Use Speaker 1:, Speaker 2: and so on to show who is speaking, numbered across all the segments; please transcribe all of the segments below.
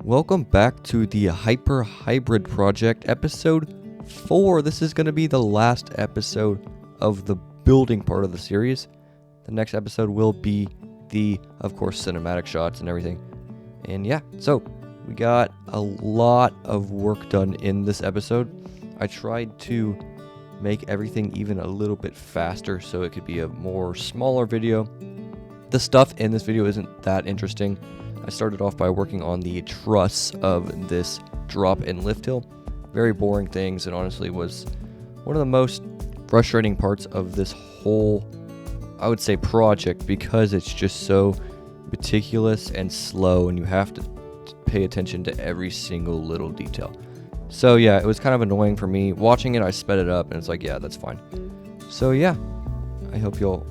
Speaker 1: Welcome back to the Hyper Hybrid Project, episode 4. This is going to be the last episode of the building part of the series. The next episode will be the, of course, cinematic shots and everything. And yeah, so we got a lot of work done in this episode. I tried to make everything even a little bit faster so it could be a more smaller video. The stuff in this video isn't that interesting. I started off by working on the truss of this drop and lift hill. Very boring things, and honestly was one of the most frustrating parts of this whole, I would say, project, because it's just so meticulous and slow and you have to pay attention to every single little detail. So yeah, it was kind of annoying for me. Watching it, I sped it up and it's like, yeah, that's fine. So yeah, I hope you'll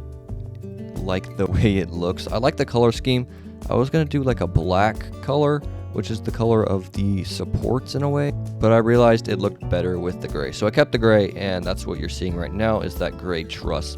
Speaker 1: like the way it looks. I like the color scheme. I was going to do like a black color, which is the color of the supports in a way, but I realized it looked better with the gray. So I kept the gray, and that's what you're seeing right now is that gray truss.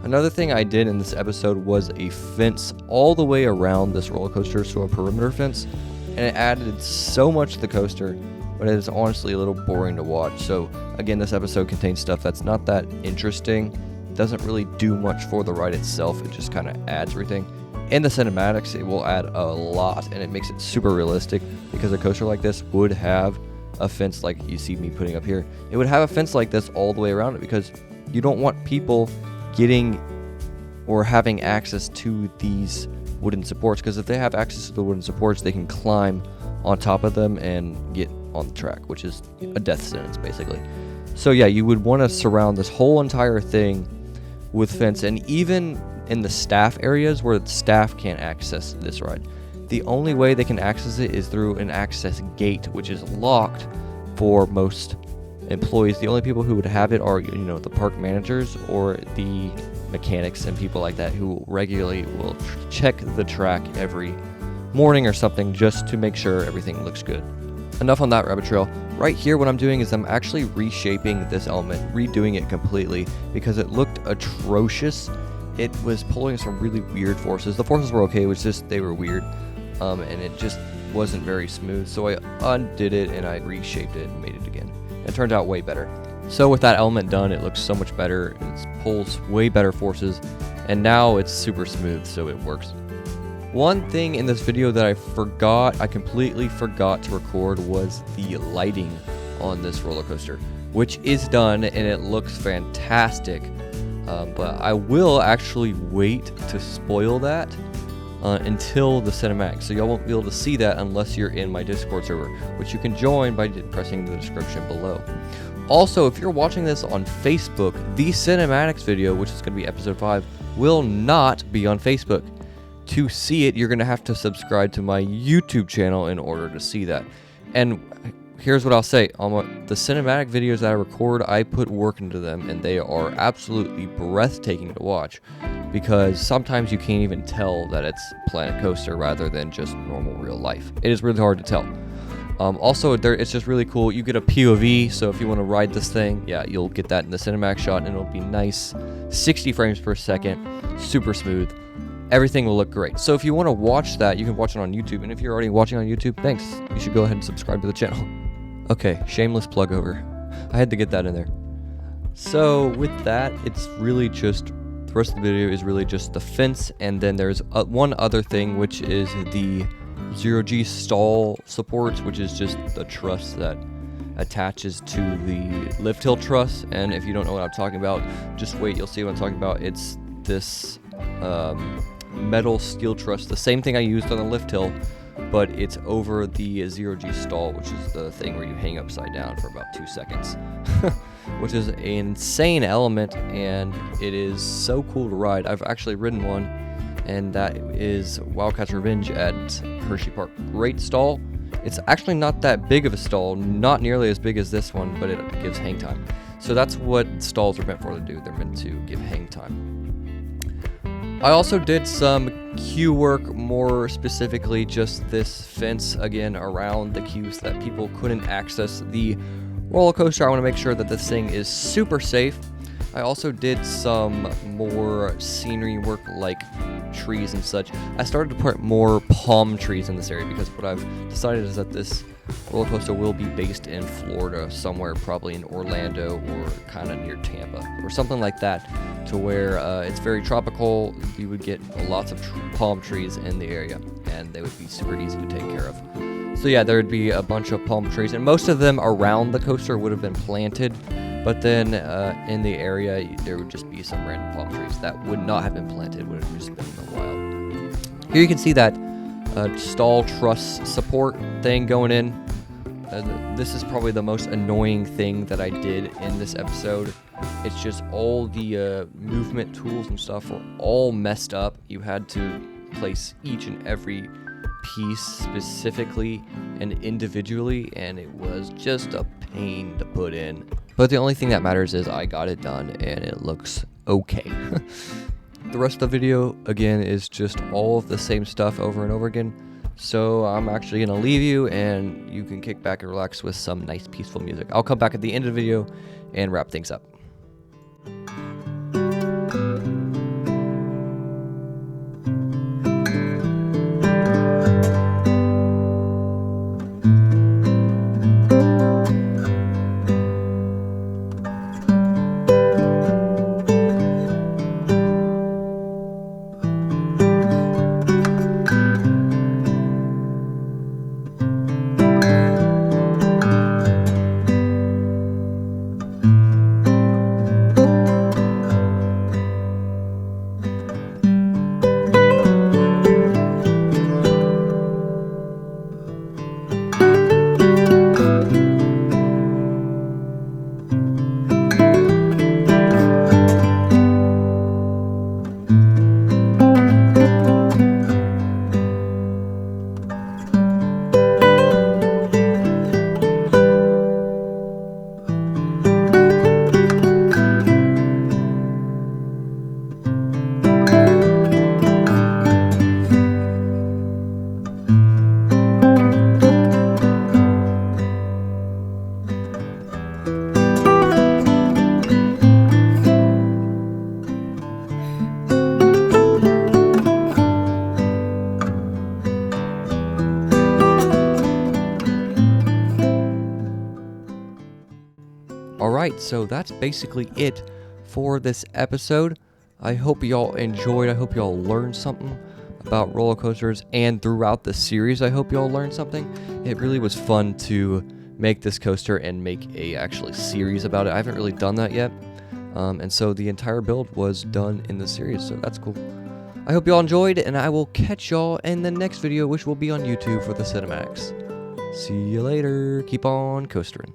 Speaker 1: Another thing I did in this episode was a fence all the way around this roller coaster, so a perimeter fence, and it added so much to the coaster, but it is honestly a little boring to watch. So again, this episode contains stuff that's not that interesting, doesn't really do much for the ride itself, it just kind of adds everything. In the cinematics, it will add a lot, and it makes it super realistic, because a coaster like this would have a fence like you see me putting up here. It would have a fence like this all the way around it, because you don't want people getting or having access to these wooden supports, because if they have access to the wooden supports, they can climb on top of them and get on the track, which is a death sentence basically. So yeah, you would want to surround this whole entire thing with fence, and even in the staff areas where the staff can't access this ride, the only way they can access it is through an access gate, which is locked for most employees. The only people who would have it are, the park managers or the mechanics and people like that who regularly will check the track every morning or something just to make sure everything looks good. Enough on that rabbit trail. Right here, what I'm doing is I'm actually reshaping this element, redoing it completely, because it looked atrocious. It was pulling some really weird forces. The forces were okay, it was just they were weird, and it just wasn't very smooth. So I undid it and I reshaped it and made it again. It turned out way better. So with that element done, it looks so much better. It pulls way better forces, and now it's super smooth, so it works. One thing in this video that I completely forgot to record, was the lighting on this roller coaster, which is done and it looks fantastic. But I will actually wait to spoil that until the cinematic, so y'all won't be able to see that unless you're in my Discord server, which you can join by pressing the description below. Also, if you're watching this on Facebook, the cinematics video, which is going to be episode 5, will not be on Facebook. To see it, you're going to have to subscribe to my YouTube channel in order to see that. And here's what I'll say. On the cinematic videos that I record, I put work into them, and they are absolutely breathtaking to watch, because sometimes you can't even tell that it's Planet Coaster rather than just normal real life. It is really hard to tell. Also, it's just really cool. You get a POV, so if you want to ride this thing, yeah, you'll get that in the cinematic shot, and it'll be nice. 60 frames per second, super smooth. Everything will look great. So if you want to watch that, you can watch it on YouTube. And if you're already watching on YouTube, thanks. You should go ahead and subscribe to the channel. Okay, shameless plug over. I had to get that in there. So with that, it's really just, the rest of the video is really just the fence. And then there's one other thing, which is the 0G stall supports, which is just the truss that attaches to the lift hill truss. And if you don't know what I'm talking about, just wait, you'll see what I'm talking about. It's this metal steel truss, the same thing I used on the lift hill, but it's over the 0G stall, which is the thing where you hang upside down for about 2 seconds, which is an insane element, and it is so cool to ride. I've actually ridden one, and that is Wildcat's Revenge at Hershey Park. Great stall. It's actually not that big of a stall, not nearly as big as this one, but it gives hang time. So that's what stalls are meant for to do. They're meant to give hang time. I also did some queue work, more specifically just this fence again around the queue so that people couldn't access the roller coaster. I want to make sure that this thing is super safe. I also did some more scenery work, like trees and such. I started to put more palm trees in this area because what I've decided is that this roller coaster will be based in Florida, somewhere probably in Orlando or kind of near Tampa or something like that, to where it's very tropical. You would get lots of palm trees in the area, and they would be super easy to take care of. So yeah, there would be a bunch of palm trees, and most of them around the coaster would have been planted, but then in the area there would just be some random palm trees that would not have been planted, would have just been in the wild. Here you can see that stall truss support thing going in. This is probably the most annoying thing that I did in this episode. It's just all the movement tools and stuff were all messed up. You had to place each and every piece specifically and individually, and it was just a pain to put in. But the only thing that matters is I got it done and it looks okay. The rest of the video, again, is just all of the same stuff over and over again. So I'm actually going to leave you, and you can kick back and relax with some nice peaceful music. I'll come back at the end of the video and wrap things up. Alright, so that's basically it for this episode. I hope y'all enjoyed. I hope y'all learned something about roller coasters, and throughout the series I hope y'all learned something. It really was fun to make this coaster and make a actually series about it. I haven't really done that yet, and so the entire build was done in the series, so that's cool. I hope y'all enjoyed, and I will catch y'all in the next video, which will be on YouTube for the cinematics. See you later. Keep on coastering.